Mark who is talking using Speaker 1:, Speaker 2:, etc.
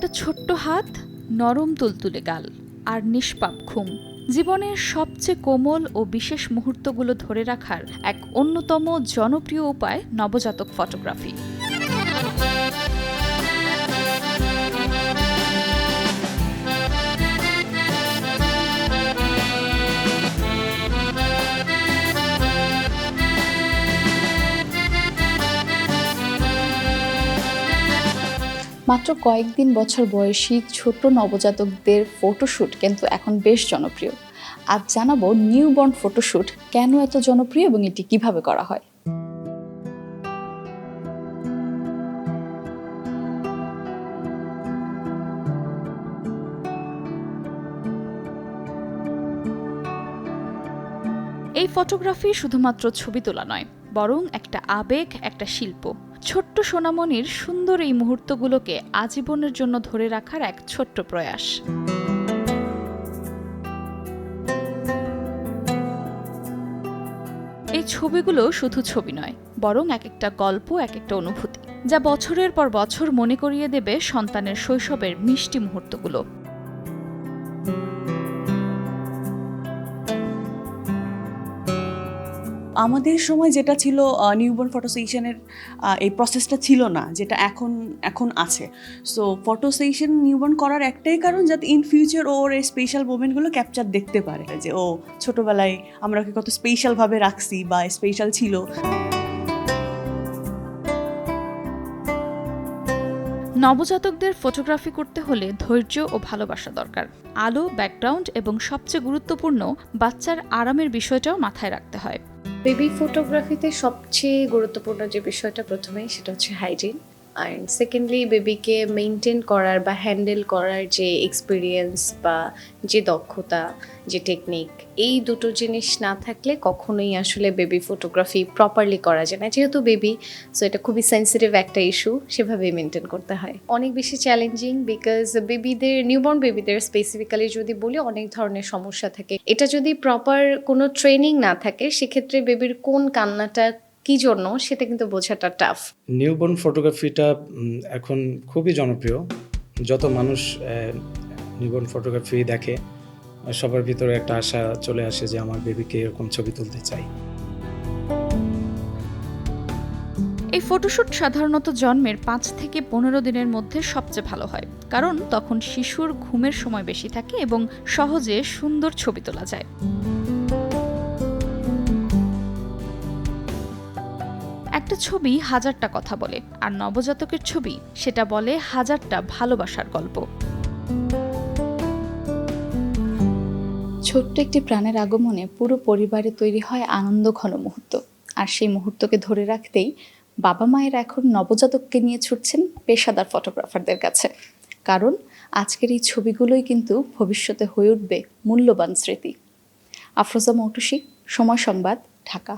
Speaker 1: একটা ছোট্ট হাত, নরম তুলতুলে গাল আর নিষ্পাপ ঘুম জীবনের সবচেয়ে কোমল ও বিশেষ মুহূর্তগুলো ধরে রাখার এক অন্যতম জনপ্রিয় উপায় নবজাতক ফটোগ্রাফি।
Speaker 2: মাত্র কয়েকদিন বছর বয়সী ছোট নবজাতকদের ফটোশ্যুট কিন্তু এখন বেশ জনপ্রিয়। আজ জানাবো নিউবর্ন ফটোশ্যুট কেন এত জনপ্রিয় এবং এটি কিভাবে করা হয়।
Speaker 1: এই ফটোগ্রাফি শুধুমাত্র ছবি তোলা নয়, বরং একটা আবেগ, একটা শিল্প। ছোট্ট সোনামণির সুন্দর এই মুহূর্তগুলোকে আজীবনের জন্য ধরে রাখার এক ছোট্ট প্রয়াস। এই ছবিগুলো শুধু ছবি নয়, বরং এক একটা গল্প, এক একটা অনুভূতি, যা বছরের পর বছর মনে করিয়ে দেবে সন্তানের শৈশবের মিষ্টি মুহূর্তগুলো।
Speaker 3: আমাদের সময় যেটা ছিল নিউবর্ন ফটো সেশনের এই প্রসেসটা ছিল না, যেটা এখন আছে। সো ফটো সেশন নিউবর্ন করার একটাই কারণ, যাতে ইন ফিউচার ওর এই স্পেশাল মোমেন্টগুলো ক্যাপচার দেখতে পারে, যে ও ছোটোবেলায় আমরা ওকে কত স্পেশালভাবে রাখছি বা স্পেশাল ছিল।
Speaker 1: নবজাতকদের ফটোগ্রাফি করতে হলে ধৈর্য ও ভালোবাসা দরকার। আলো, ব্যাকগ্রাউন্ড এবং সবচেয়ে গুরুত্বপূর্ণ বাচ্চার আরামের বিষয়টাও মাথায় রাখতে হয়।
Speaker 4: বেবি ফটোগ্রাফিতে সবচেয়ে গুরুত্বপূর্ণ যে বিষয়টা প্রথমেই, সেটা হচ্ছে হাইজিন। অ্যান্ড সেকেন্ডলি, বেবিকে মেনটেন করার বা হ্যান্ডেল করার যে এক্সপিরিয়েন্স বা যে দক্ষতা, যে টেকনিক, এই দুটো জিনিস না থাকলে কখনোই আসলে বেবি ফটোগ্রাফি প্রপারলি করা যায় না। যেহেতু বেবি, সো এটা খুবই সেন্সিটিভ একটা ইস্যু, সেভাবেই মেনটেন করতে হয়। অনেক বেশি চ্যালেঞ্জিং, বিকজ নিউবর্ন বেবিদের স্পেসিফিক্যালি যদি বলি, অনেক ধরনের সমস্যা থাকে। এটা যদি প্রপার কোনো ট্রেনিং না থাকে, সেক্ষেত্রে বেবির কোন কান্নাটা কি জন্য সেটা কিন্তু বোঝাটা টাফ।
Speaker 5: নিউবর্ন ফটোগ্রাফিটা এখন খুবই জনপ্রিয়। যত মানুষ নিউবর্ন ফটোগ্রাফি দেখে, সবার ভিতরে একটা আশা চলে আসে যে আমার বেবিকে এরকম ছবি তুলতে চাই।
Speaker 1: এই ফটোশ্যুট সাধারণত জন্মের 5 থেকে 15 দিনের মধ্যে সবচেয়ে ভালো হয়, কারণ তখন শিশুর ঘুমের সময় বেশি থাকে এবং সহজে সুন্দর ছবি তোলা যায়। একটা ছবি হাজারটা কথা বলে, আর নবজাতকের ছবি সেটা বলে হাজারটা ভালোবাসার গল্প।
Speaker 2: ছোট্ট একটি প্রাণের আগমনে পুরো পরিবারে তৈরি হয় আনন্দ ঘন মুহূর্ত। আর সেই মুহূর্তকে ধরে রাখতেই বাবা মায়েরা এখন নবজাতককে নিয়ে ছুটছেন পেশাদার ফটোগ্রাফারদের কাছে, কারণ আজকের এই ছবিগুলোই কিন্তু ভবিষ্যতে হয়ে উঠবে মূল্যবান স্মৃতি। আফরোজা মৌটুসী, সময় সংবাদ, ঢাকা।